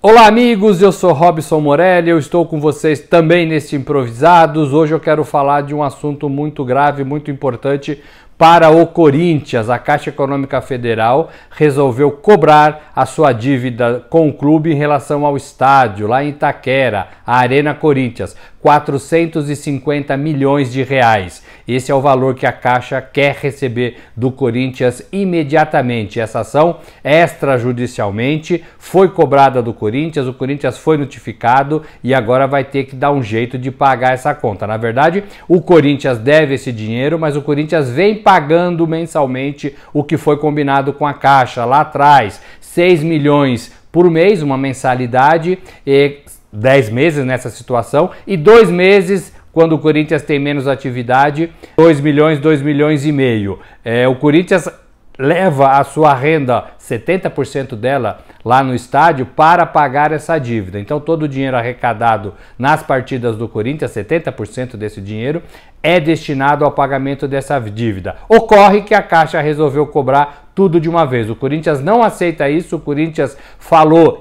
Olá amigos, eu sou Robson Morelli, eu estou com vocês também neste Improvisados. Hoje eu quero falar de um assunto muito grave, muito importante para o Corinthians. A Caixa Econômica Federal resolveu cobrar a sua dívida com o clube em relação ao estádio, lá em Itaquera, a Arena Corinthians, 450 milhões de reais. Esse é o valor que a Caixa quer receber do Corinthians imediatamente. Essa ação extrajudicialmente foi cobrada do Corinthians, o Corinthians foi notificado e agora vai ter que dar um jeito de pagar essa conta. Na verdade, o Corinthians deve esse dinheiro, mas o Corinthians vem pagando mensalmente o que foi combinado com a Caixa lá atrás, 6 milhões por mês, uma mensalidade, 10 meses nessa situação, e 2 meses quando o Corinthians tem menos atividade, 2 milhões e meio. O Corinthians leva a sua renda, 70% dela, lá no estádio para pagar essa dívida. Então todo o dinheiro arrecadado nas partidas do Corinthians, 70% desse dinheiro, é destinado ao pagamento dessa dívida. Ocorre que a Caixa resolveu cobrar tudo de uma vez. O Corinthians não aceita isso, o Corinthians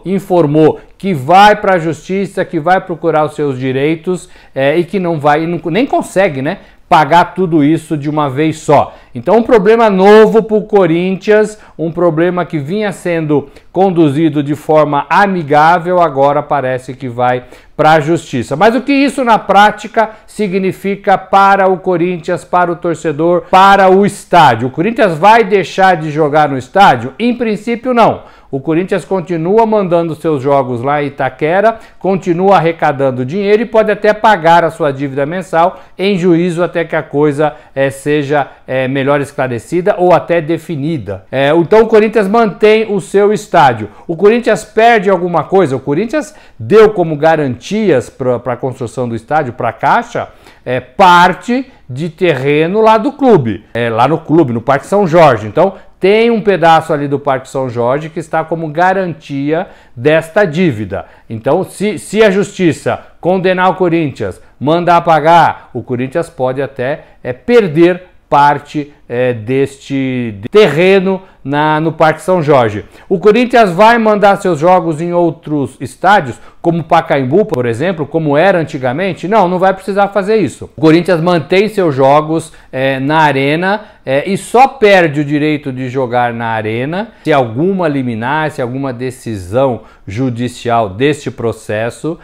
informou que vai para a Justiça, que vai procurar os seus direitos e que não vai, nem consegue, né, pagar tudo isso de uma vez só. Então um problema novo para o Corinthians, um problema que vinha sendo conduzido de forma amigável, agora parece que vai para a Justiça. Mas o que isso na prática significa para o Corinthians, para o torcedor, para o estádio? O Corinthians vai deixar de jogar no estádio? Em princípio não. O Corinthians continua mandando seus jogos lá em Itaquera, continua arrecadando dinheiro e pode até pagar a sua dívida mensal em juízo até que a coisa seja melhor esclarecida ou até definida. Então o Corinthians mantém o seu estádio. O Corinthians perde alguma coisa? O Corinthians deu como garantias para a construção do estádio, para a Caixa, parte de terreno lá do clube, no Parque São Jorge. Então tem um pedaço ali do Parque São Jorge que está como garantia desta dívida. Então, se a Justiça condenar o Corinthians, mandar pagar, o Corinthians pode até perder parte deste terreno no Parque São Jorge. O Corinthians vai mandar seus jogos em outros estádios, como Pacaembu, por exemplo, como era antigamente? Não, não vai precisar fazer isso. O Corinthians mantém seus jogos na Arena e só perde o direito de jogar na Arena se alguma liminar, se alguma decisão judicial deste processo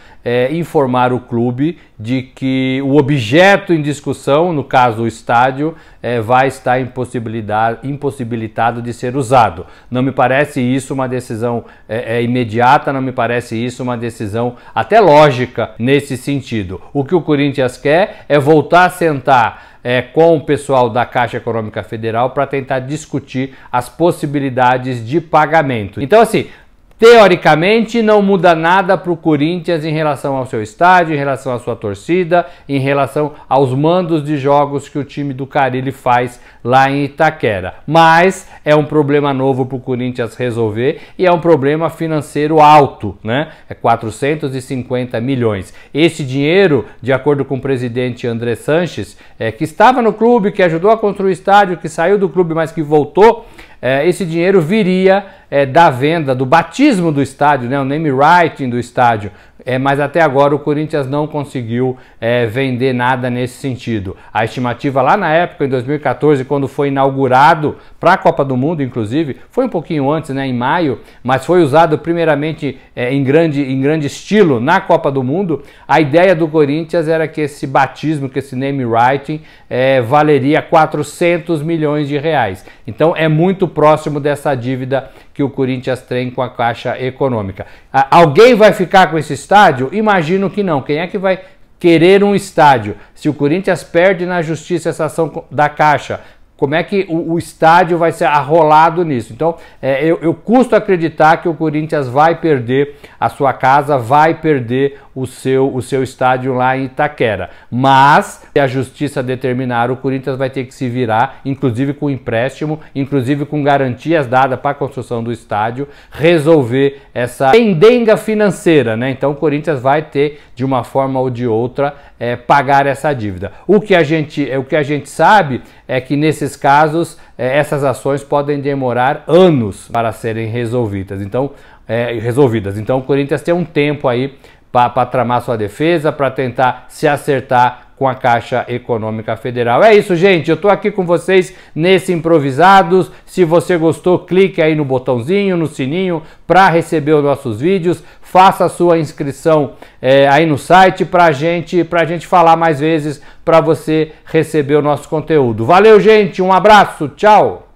informar o clube de que o objeto em discussão, no caso o estádio, vai estar impossibilitado de ser usado. Não me parece isso uma decisão imediata, não me parece isso uma decisão até lógica nesse sentido. O que o Corinthians quer é voltar a sentar com o pessoal da Caixa Econômica Federal para tentar discutir as possibilidades de pagamento. Então, assim, teoricamente não muda nada para o Corinthians em relação ao seu estádio, em relação à sua torcida, em relação aos mandos de jogos que o time do Carille faz lá em Itaquera. Mas é um problema novo para o Corinthians resolver e é um problema financeiro alto, né? 450 milhões. Esse dinheiro, de acordo com o presidente André Sanches, que estava no clube, que ajudou a construir o estádio, que saiu do clube, mas que voltou, esse dinheiro viria da venda, do batismo do estádio, né, o name writing do estádio, mas até agora o Corinthians não conseguiu vender nada nesse sentido. A estimativa lá na época, em 2014, quando foi inaugurado para a Copa do Mundo, inclusive, foi um pouquinho antes, né, em maio, mas foi usado primeiramente em grande estilo na Copa do Mundo. A ideia do Corinthians era que esse batismo, que esse name writing valeria 400 milhões de reais. Então é muito próximo dessa dívida que o Corinthians tem com a Caixa Econômica. Alguém vai ficar com esse estádio? Imagino que não. Quem é que vai querer um estádio? Se o Corinthians perde na Justiça essa ação da Caixa, como é que o estádio vai ser arrolado nisso? Então, eu custo acreditar que o Corinthians vai perder a sua casa, vai perder o seu estádio lá em Itaquera. Mas, se a Justiça determinar, o Corinthians vai ter que se virar, inclusive com empréstimo, inclusive com garantias dadas para a construção do estádio, resolver essa pendenga financeira, né? Então, o Corinthians vai ter, de uma forma ou de outra, pagar essa dívida. O que a gente sabe é que, nesses casos, essas ações podem demorar anos para serem resolvidas. Então, resolvidas. Então o Corinthians tem um tempo aí para tramar sua defesa, para tentar se acertar com a Caixa Econômica Federal. É isso, gente. Eu tô aqui com vocês nesse Improvisados. Se você gostou, clique aí no botãozinho, no sininho, para receber os nossos vídeos. Faça a sua inscrição aí no site pra gente falar mais vezes, para você receber o nosso conteúdo. Valeu, gente. Um abraço. Tchau.